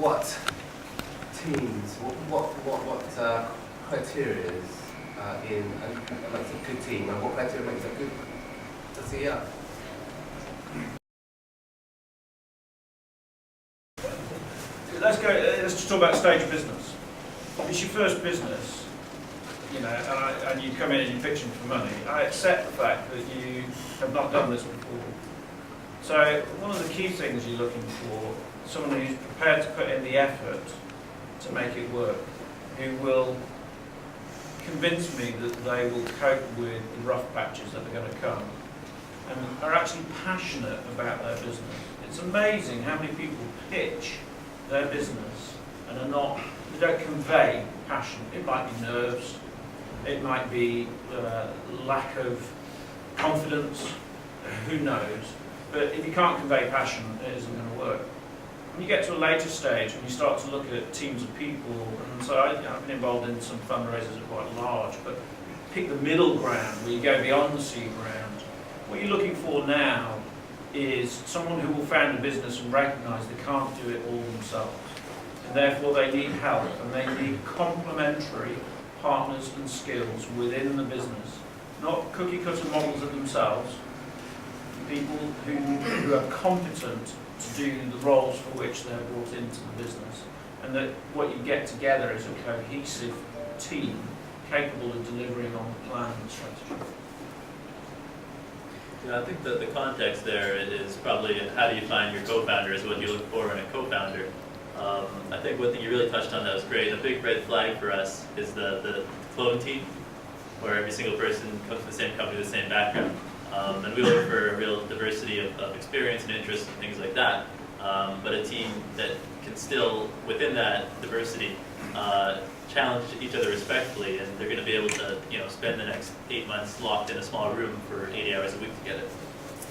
what teams, what criteria is makes a good team, and what criteria makes a good CEO? Let's just talk about stage of business. It's your first business, you know, and you come in and you're pitching for money. I accept the fact that you have not done this before. So one of the key things you're looking for, someone who's prepared to put in the effort to make it work, who will convince me that they will cope with the rough patches that are going to come, and are actually passionate about their business. It's amazing how many people pitch their business and they don't convey passion. It might be nerves, it might be lack of confidence, who knows, but if you can't convey passion, it isn't going to work. When you get to a later stage and you start to look at teams of people, and so I've been involved in some fundraisers that are quite large, but pick the middle ground where you go beyond the seed round. What you're looking for now is someone who will found a business and recognise they can't do it all themselves, and therefore they need help, and they need complementary partners and skills within the business, not cookie cutter models of themselves, people who are competent to do the roles for which they're brought into the business, and that what you get together is a cohesive team capable of delivering on the plan and strategy. Yeah, I think that the context there is probably how do you find your co-founder is what you look for in a co-founder. I think one thing you really touched on that was great. A big red flag for us is the clone team, where every single person comes from the same company, the same background. And we look for a real diversity of experience and interests and things like that. But a team that can still, within that diversity, challenge each other respectfully, and they're going to be able to, spend the next 8 months locked in a small room for 80 hours a week together.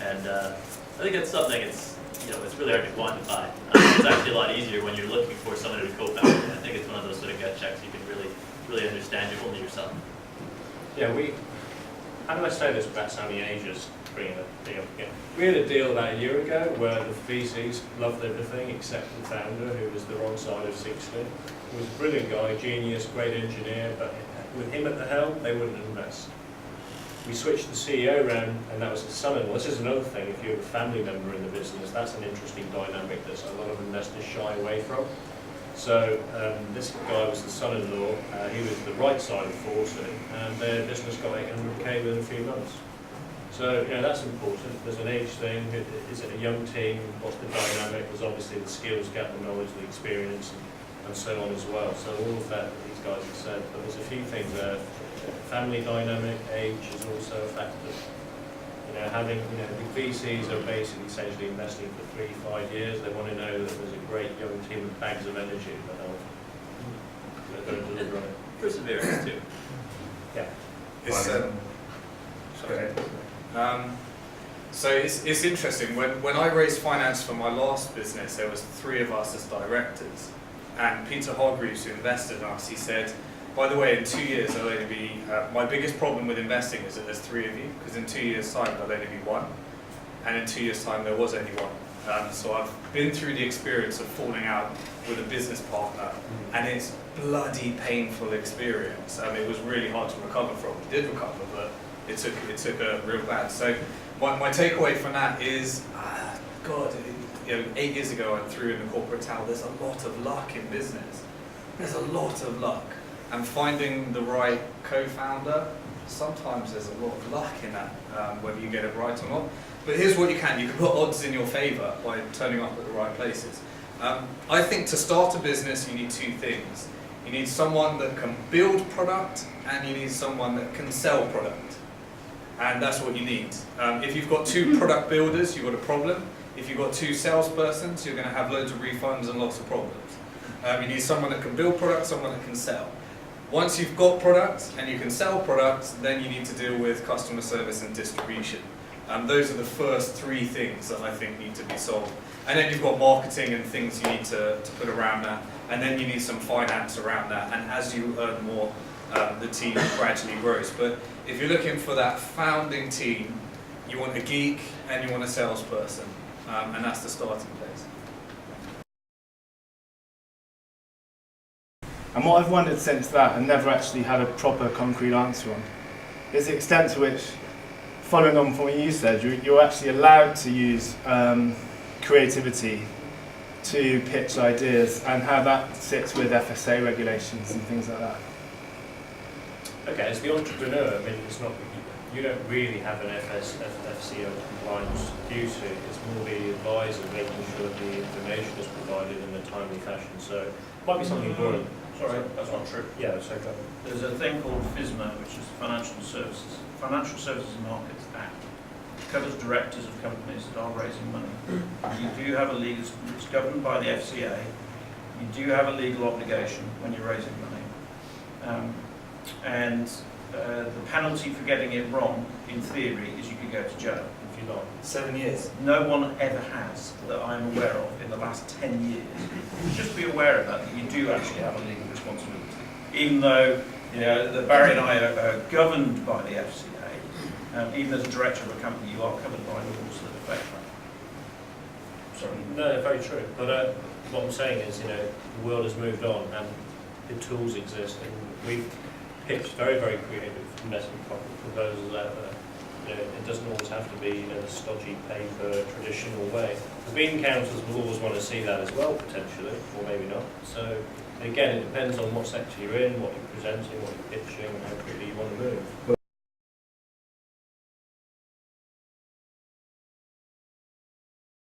And I think that's something it's really hard to quantify. It's actually a lot easier when you're looking for someone to co-found. I think it's one of those sort of gut checks you can really understand only yourself. Yeah, how do I say this without sounding ageist, bringing the thing up again? We had a deal about a year ago where the VCs loved everything except the founder, who was the wrong side of 60. He was a brilliant guy, genius, great engineer, but with him at the helm, they wouldn't invest. We switched the CEO around, and that was his son-in-law. This is another thing, if you have a family member in the business, that's an interesting dynamic that a lot of investors shy away from. So this guy was the son-in-law, he was the right side of 40, and their business got 800k within a few months. So that's important. There's an age thing, is it a young team, what's the dynamic, there's obviously the skills gap, the knowledge, the experience, and so on as well. So all of that these guys have said, but there's a few things there. Family dynamic, age is also a factor. Having, the VCs are basically essentially investing for 3-5 years. They want to know that there's a great young team with bags of energy that they're going to deliver on it. Perseverance too. Yeah. So it's interesting. When I raised finance for my last business, there was 3 of us as directors, and Peter Hargreaves, who invested in us, he said, by the way, in 2 years there'll only be, my biggest problem with investing is that there's 3 of you, because in 2 years' time there'll only be 1, and in 2 years' time there was only 1. So I've been through the experience of falling out with a business partner, and it's bloody painful experience. It was really hard to recover from. We did recover, but it took a real bad. So my takeaway from that is, God, 8 years ago I threw in the corporate towel. There's a lot of luck in business. There's a lot of luck. And finding the right co-founder, sometimes there's a lot of luck in that, whether you get it right or not. But here's what you can put odds in your favour by turning up at the right places. I think to start a business you need 2 things. You need someone that can build product, and you need someone that can sell product. And that's what you need. If you've got 2 product builders, you've got a problem. If you've got 2 salespersons, you're going to have loads of refunds and lots of problems. You need someone that can build product, someone that can sell. Once you've got products and you can sell products, then you need to deal with customer service and distribution. Those are the first 3 things that I think need to be solved. And then you've got marketing and things you need to put around that. And then you need some finance around that. And as you earn more, the team gradually grows. But if you're looking for that founding team, you want a geek and you want a salesperson. And that's the starting place. And what I've wondered since that, and never actually had a proper concrete answer on, is the extent to which, following on from what you said, you're actually allowed to use creativity to pitch ideas, and how that sits with FSA regulations and things like that. Okay, as the entrepreneur, I mean, it's not, you don't really have an FCO compliance duty. It's more the advisor making sure the information is provided in a timely fashion. So it might be something important. Sorry, that's not true. Yeah, that's okay. There's a thing called FSMA, which is Financial Services Markets Act. It covers directors of companies that are raising money. You do have a legal, it's governed by the FCA. You do have a legal obligation when you're raising money. The penalty for getting it wrong, in theory, is you could go to jail if you like. 7 years. No one ever has that I'm aware of in the last 10 years. Just be aware of that you do actually have a legal responsibility. Even though that Barry and I are governed by the FCA, even as a director of a company, you are covered by laws that affect that. Sorry. No, very true. But what I'm saying is, the world has moved on and the tools exist, and we've pitched very, very creative investment proposals out there. It doesn't always have to be a stodgy paper, traditional way. The bean counters will always want to see that as well, potentially, or maybe not. So again, it depends on what sector you're in, what you're presenting, what you're pitching, and how quickly you want to move.